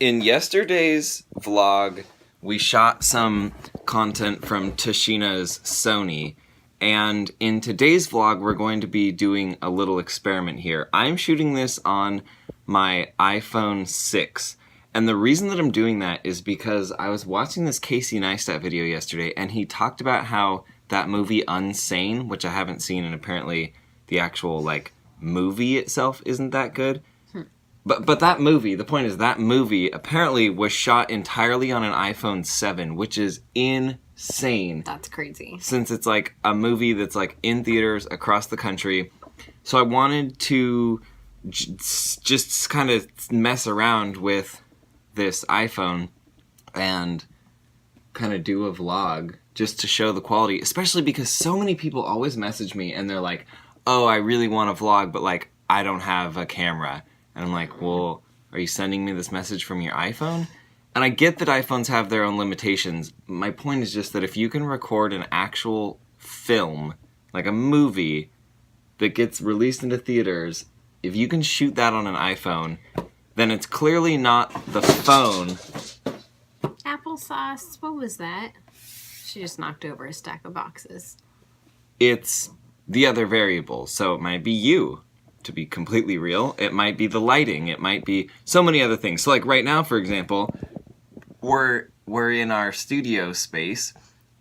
In yesterday's vlog, we shot some content from Tashina's Sony, and in today's vlog, we're going to be doing a little experiment here. I'm shooting this on my iPhone 6, and the reason that I'm doing that is because I was watching this Casey Neistat video yesterday, and he talked about how that movie Unsane, which I haven't seen, and apparently the actual, movie itself isn't that good. But that movie, the point is that movie apparently was shot entirely on an iPhone 7, which is insane. That's crazy. Since it's a movie that's in theaters across the country. So I wanted to just kind of mess around with this iPhone and kind of do a vlog just to show the quality, especially because so many people always message me and they're like, oh, I really want a vlog, but I don't have a camera. And I'm like, well, are you sending me this message from your iPhone? And I get that iPhones have their own limitations. My point is just that if you can record an actual film, like a movie, that gets released into theaters, if you can shoot that on an iPhone, then it's clearly not the phone. Applesauce, what was that? She just knocked over a stack of boxes. It's the other variable, so it might be you. To be completely real, it might be the lighting, it might be so many other things. So right now, for example, we're in our studio space,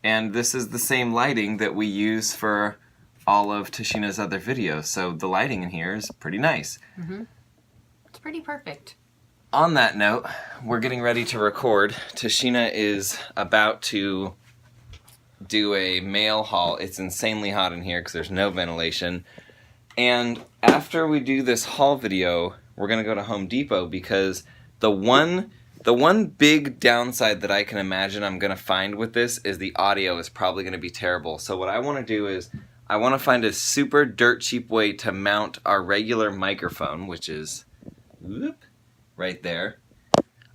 and this is the same lighting that we use for all of Tashina's other videos. So the lighting in here is pretty nice. Mm-hmm. It's pretty perfect. On that note, we're getting ready to record. Tashina is about to do a mail haul. It's insanely hot in here because there's no ventilation. And after we do this haul video, we're going to go to Home Depot because the one big downside that I can imagine I'm going to find with this is the audio is probably going to be terrible. So what I want to do is I want to find a super dirt cheap way to mount our regular microphone, which is right there.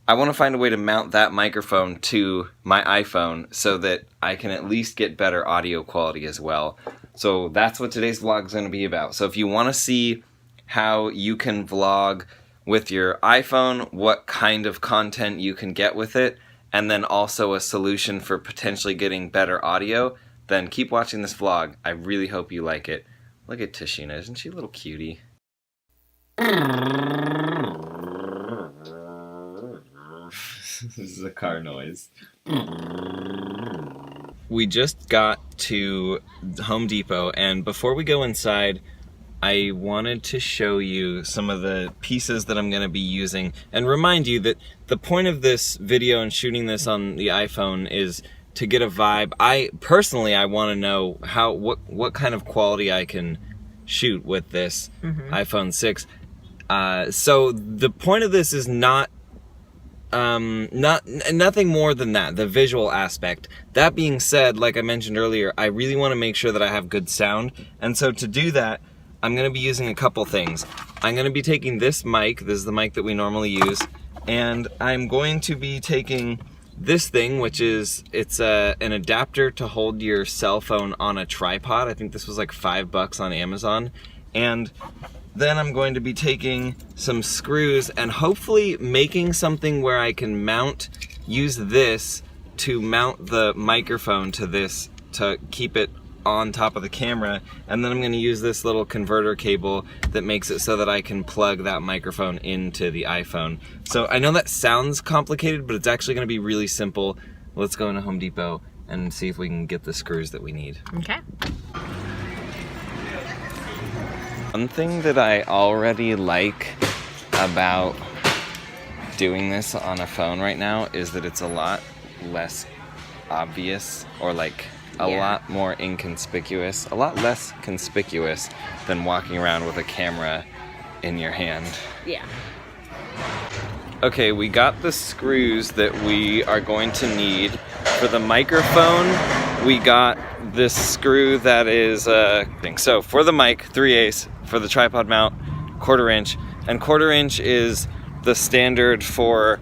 I want to find a way to mount that microphone to my iPhone so that I can at least get better audio quality as well. So that's what today's vlog is going to be about. So if you want to see how you can vlog with your iPhone, what kind of content you can get with it, and then also a solution for potentially getting better audio, then keep watching this vlog. I really hope you like it. Look at Tashina, isn't she a little cutie? This is a car noise. We just got to Home Depot, and before we go inside, I wanted to show you some of the pieces that I'm going to be using, and remind you that the point of this video and shooting this on the iPhone is to get a vibe. I want to know what kind of quality I can shoot with this iPhone 6. So the point of this is nothing more than that, the visual aspect. That being said, like I mentioned earlier, I really want to make sure that I have good sound, and so to do that, I'm going to be using a couple things. I'm going to be taking this mic, this is the mic that we normally use, and I'm going to be taking this thing, which is, it's an adapter to hold your cell phone on a tripod. I think this was like $5 on Amazon, and then I'm going to be taking some screws and hopefully making something where I can use this to mount the microphone to this to keep it on top of the camera. And then I'm going to use this little converter cable that makes it so that I can plug that microphone into the iPhone. So I know that sounds complicated, but it's actually going to be really simple. Let's go into Home Depot and see if we can get the screws that we need. Okay. One thing that I already like about doing this on a phone right now is that it's a lot less obvious, or a lot more inconspicuous, a lot less conspicuous than walking around with a camera in your hand. Yeah. Okay, we got the screws that we are going to need. For the microphone, we got this screw that is, so for the mic, 3/8, for the tripod mount, 1/4 inch, and 1/4 inch is the standard for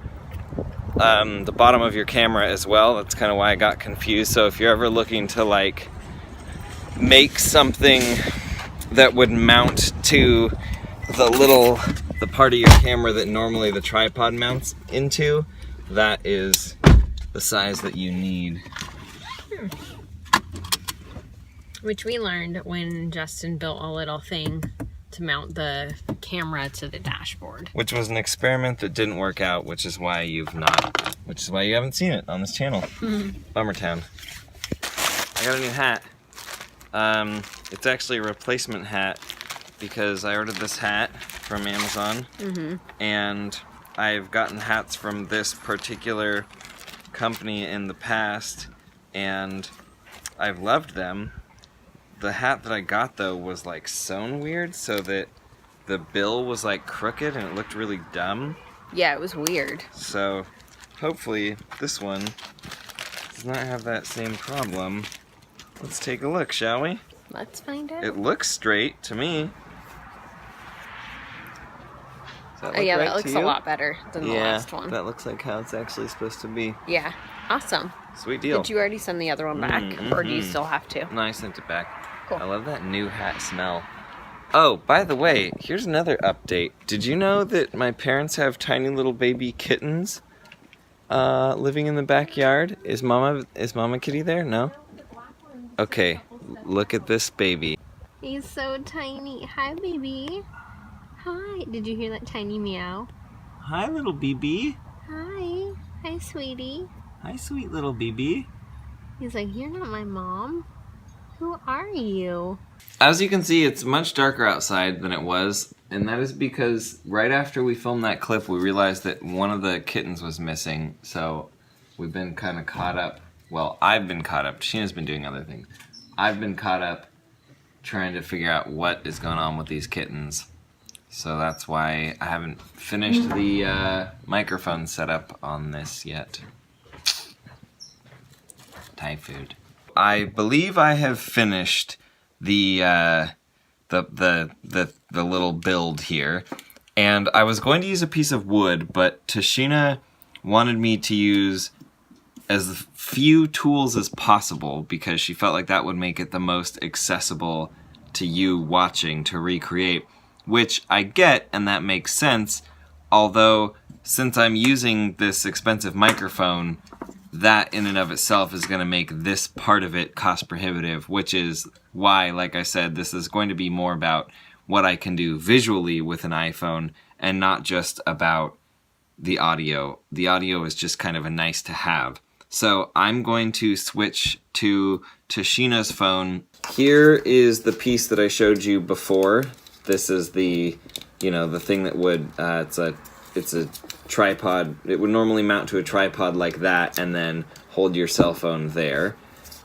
the bottom of your camera as well. That's kind of why I got confused. So if you're ever looking to make something that would mount to the little the part of your camera that normally the tripod mounts into, that is the size that you need. Which we learned when Justin built a little thing to mount the camera to the dashboard. Which was an experiment that didn't work out, which is why you haven't seen it on this channel. Bummer town. I got a new hat. It's actually a replacement hat because I ordered this hat from Amazon, and I've gotten hats from this particular company in the past, and I've loved them. The hat that I got, though, was like sewn weird, so that the bill was like crooked and it looked really dumb. Yeah, it was weird. So hopefully this one does not have that same problem. Let's take a look, shall we? Let's find out. It looks straight to me. Oh yeah, that looks a lot better than the last one. That looks like how it's actually supposed to be. Yeah, awesome. Sweet deal. Did you already send the other one back, or do you still have to? No, I sent it back. Cool. I love that new hat smell. Oh, by the way, here's another update. Did you know that my parents have tiny little baby kittens living in the backyard? Is Mama Kitty there? No? Okay, look at this baby. He's so tiny. Hi, baby. Hi. Did you hear that tiny meow? Hi, little BB. Hi. Hi, sweetie. Hi, sweet little BB. He's like, you're not my mom. Who are you? As you can see, it's much darker outside than it was, and that is because right after we filmed that clip, we realized that one of the kittens was missing, so we've been kind of caught up. Well, I've been caught up. Sheena's been doing other things. I've been caught up trying to figure out what is going on with these kittens. So that's why I haven't finished the microphone setup on this yet. Thai food. I believe I have finished the little build here, and I was going to use a piece of wood, but Tashina wanted me to use as few tools as possible because she felt like that would make it the most accessible to you watching to recreate, which I get, and that makes sense, although since I'm using this expensive microphone, that in and of itself is going to make this part of it cost prohibitive, which is why, like I said, this is going to be more about what I can do visually with an iPhone and not just about the audio. The audio is just kind of a nice to have. So I'm going to switch to Tashina's phone. Here is the piece that I showed you before. This is the, the thing that would, it's a tripod. It would normally mount to a tripod like that and then hold your cell phone there.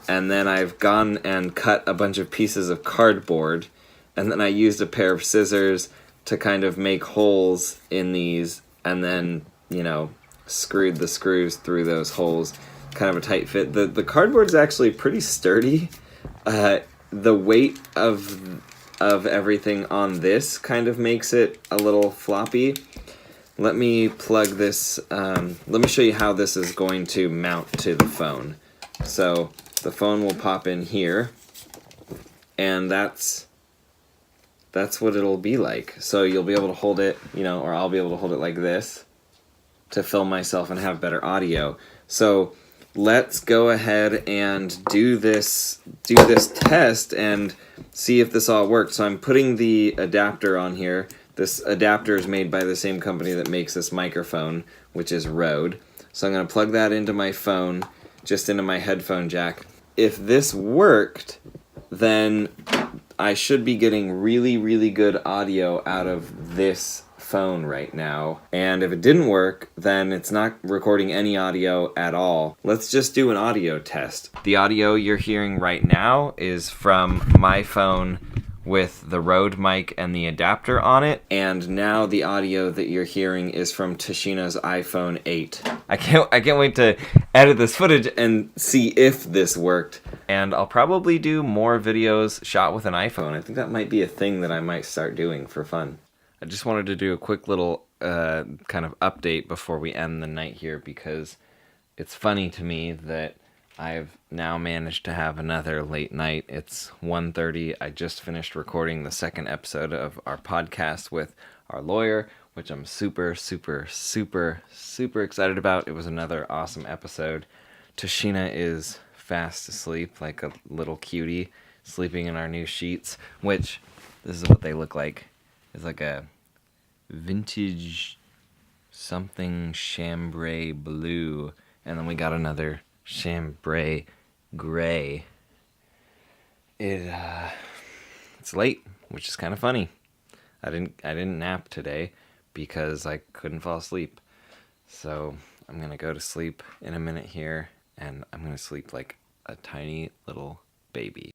And then I've gone and cut a bunch of pieces of cardboard, and then I used a pair of scissors to kind of make holes in these, and then, screwed the screws through those holes. Kind of a tight fit. The cardboard is actually pretty sturdy. The weight of everything on this kind of makes it a little floppy. Let me plug this, let me show you how this is going to mount to the phone. So the phone will pop in here, and that's what it'll be like. So you'll be able to hold it, or I'll be able to hold it like this to film myself and have better audio. So let's go ahead and do this test and see if this all works. So I'm putting the adapter on here. This adapter is made by the same company that makes this microphone, which is Rode. So I'm going to plug that into my phone, just into my headphone jack. If this worked, then I should be getting really, really good audio out of this phone right now. And if it didn't work, then it's not recording any audio at all. Let's just do an audio test. The audio you're hearing right now is from my phone with the Rode mic and the adapter on it, and now the audio that you're hearing is from Tashina's iPhone 8. I can't wait to edit this footage and see if this worked. And I'll probably do more videos shot with an iPhone. I think that might be a thing that I might start doing for fun. I just wanted to do a quick little kind of update before we end the night here, because it's funny to me that I've now managed to have another late night. It's 1:30. I just finished recording the second episode of our podcast with our lawyer. which I'm super, super, super, super excited about. It was another awesome episode. Tashina is fast asleep, like a little cutie, sleeping in our new sheets, which this is what they look like. It's like a vintage something chambray blue, and then we got another chambray gray. It's late, which is kind of funny. I didn't nap today because I couldn't fall asleep. So I'm gonna go to sleep in a minute here, and I'm gonna sleep like a tiny little baby.